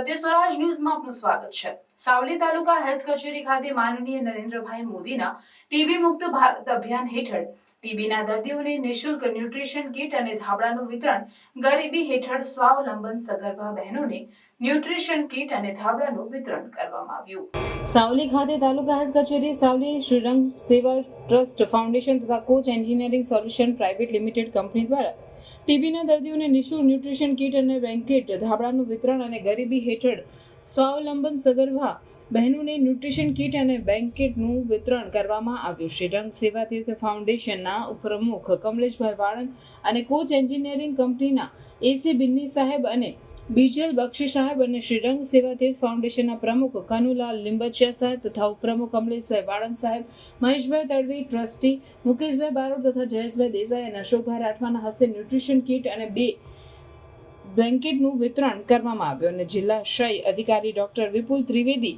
સત્ય સ્વરાજ ન્યૂઝમાં આપનું સ્વાગત છે। સાવલી તાલુકા હેલ્થ કચેરી ખાતે માનનીય નરેન્દ્રભાઈ મોદીના ટીબી મુક્ત ભારત અભિયાન હેઠળ ટીબીના દર્દીઓને નિઃશુલ્ક ન્યુટ્રિશન કીટ અને ધાબળાનું વિતરણ, ગરીબી હેઠળ સ્વાવલંબન સગર્ભા બહેનોને ન્યુટ્રિશન કીટ અને ધાબળાનું વિતરણ કરવામાં આવ્યું। સાવલી ખાતે તાલુકા હેલ્થ કચેરી, સાવલી શ્રીરંગ સેવા ટ્રસ્ટ ફાઉન્ડેશન તથા coach engineering solution private limited company દ્વારા ટીબીના દર્દીઓને નિઃશુલ્ક ન્યુટ્રિશન કીટ અને બેન્કેટ ધાબળાનું વિતરણ અને ગરીબી હેઠળ સ્વાવલંબન સગર્ભા બહેનોને ન્યુટ્રિશન કીટ અને બેન્કેટનું વિતરણ કરવામાં આવ્યું। શ્રીરંગ સેવા તીર્થ ફાઉન્ડેશનના ઉપપ્રમુખ કમલેશભાઈ વાળંદ અને કોચ એન્જિનિયરિંગ કંપનીના એસી બિન્ની સાહેબ અને બીજલ બક્ષી સાહેબ અને શ્રીરંગ સેવા તીર્થ ફાઉન્ડેશનના પ્રમુખ કનુલાલ લિંબચિયા સાહેબ તથા ઉપપ્રમુખ કમલેશભાઈ વાળંદ સાહેબ, મહેશભાઈ તડવી ટ્રસ્ટી, મુકેશભાઈ બારોટ તથા જયેશભાઈ દેસાઈ અને અશોકભાઈ રાઠવાના હસ્તે ન્યુટ્રિશન કીટ અને 2 બ્લેન્કેટનું વિતરણ કરવામાં આવ્યું અને જિલ્લા ક્ષય અધિકારી ડોક્ટર વિપુલ ત્રિવેદી,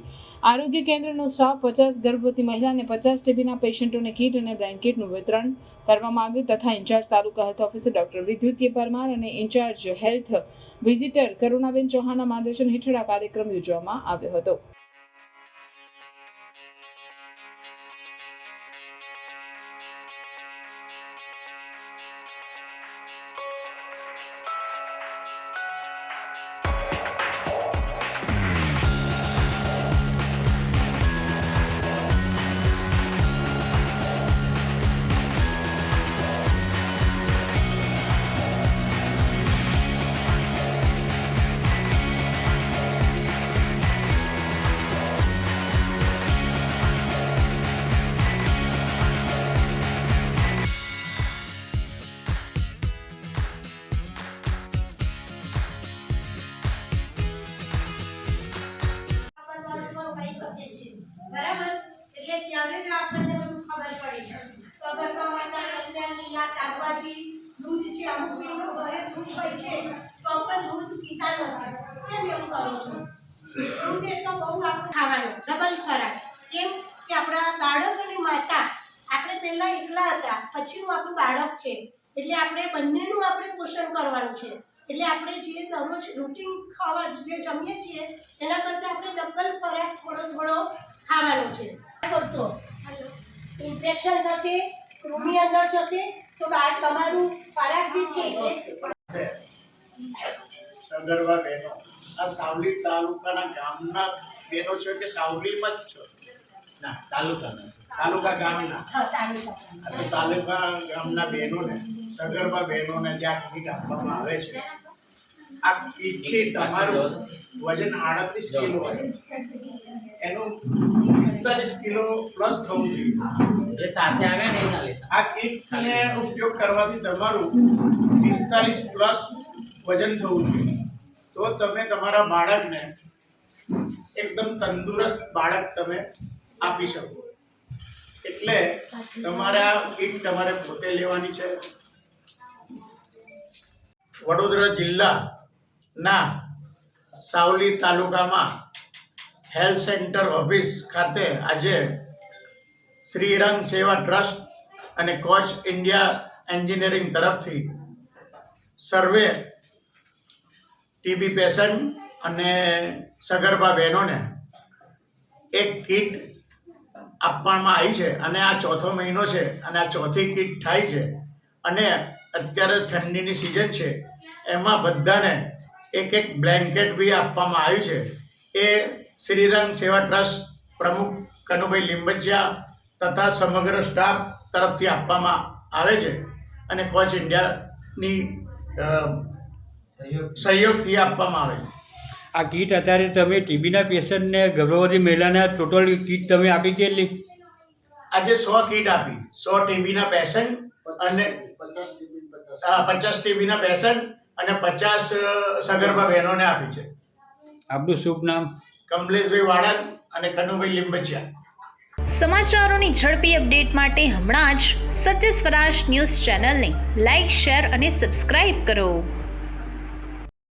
આરોગ્ય કેન્દ્રનો સ્ટાફ, 50 ગર્ભવતી મહિલા અને 50 ટીબીના પેશન્ટોને કીટ અને બ્લેન્કેટનું વિતરણ કરવામાં આવ્યું તથા ઇન્ચાર્જ તાલુકા હેલ્થ ઓફિસર ડોક્ટર વિદ્યુતીય પરમાર અને ઇન્ચાર્જ હેલ્થ વિઝિટર કરુણાબેન ચૌહાણના માર્ગદર્શન હેઠળ આ કાર્યક્રમ યોજવામાં આવ્યો હતો। બરાબર, એટલે ત્યારે જ આપણને બધું ખબર પડી છે। સગર્ભા માતા કલ્યાણ લીલા શાકભાજી, દૂધ છે, અમુક બહેનો ઘરે દૂધ હોય છે તો પણ દૂધ પીતા નથી, કેમ એવું કરો છો? દૂધ એ તો બહુ આપણે ખાવાનું ડબલ ખોરાક, કેમ કે આપણા બાળક અને માતા આપણે પહેલાં એકલા હતા, પછીનું આપણું બાળક છે, એટલે આપણે બંનેનું આપણે પોષણ કરવાનું છે। એટલે આપણે જે દરરોજ રૂટીન ખાવા જે જમીએ છીએ એના કરતાં આપણે ડબલ ખોરાક થોડો ખાવાનો છે। કરશો ઇન્ફેક્શન થશે, કૃમિ અંદર જશે તો તમારું ખોરાક જે છે એ સગર્ભા બહેનો આ સાવલી તાલુકાના ગામના બહેનો છે કે સાવલીમાં જ છો? ના, તાલુકા ગામના। તાલુકા ગામના બહેનોને, સગર્ભા બહેનોને જ્યાં કીટ આપવામાં આવે છે, આ કીટથી તમારું વજન 38 કિલો હોય, એનું 45 કિલો પ્લસ થવું જોઈએ। સાથે આવ્યા ને એના લીધે આ કીટને ઉપયોગ કરવાથી તમારું 45 પ્લસ વજન થવું જોઈએ, તો તમે તમારા બાળકને એકદમ તંદુરસ્ત બાળક તમે આપી શકો। એટલે તમારા કીટ તમારે પોતે લેવાની છે। વડોદરા જિલ્લાના સાવલી તાલુકામાં હેલ્થ સેન્ટર ઓફિસ ખાતે આજે શ્રીરંગ સેવા ટ્રસ્ટ અને કોચ ઇન્ડિયા એન્જિનિયરિંગ તરફથી સર્વે ટીબી પેશન્ટ અને સગર્ભા બહેનોને એક કીટ આપવામાં આવી છે અને આ 4થો મહિનો છે અને આ 4થી કીટ થાય છે અને અત્યારે ઠંડીની સિઝન છે, એમાં બધાને એક બ્લેન્કેટ બી આપવામાં આવ્યું છે। એ શ્રીરંગ સેવા ટ્રસ્ટ પ્રમુખ કનુભાઈ લિંબચિયા તથા સમગ્ર સ્ટાફ તરફથી આપવામાં આવે છે અને કોચ ઇન્ડિયાની સહયોગથી આપવામાં આવે છે। આ કીટ અત્યારે તમે ટીબીના પેશન્ટને, ગર્ભવતી મહિલાને ટોટલ કીટ તમે આપી કેટલી? આજે 100 કીટ આપી, 100 ટીબીના પેશન્ટ અને 50 ટીબીના પેશન્ટ અને 50 સગર્ભા બહેનોને આપી છે। આપનું શુભ નામ? કમલેશભાઈ વાળંદ અને કનુભાઈ લિંબચિયા। સમાચારોની ઝડપી અપડેટ માટે હમણાં જ સત્ય સ્વરાજ ન્યૂઝ ચેનલને લાઇક, શેર અને સબસ્ક્રાઇબ કરો।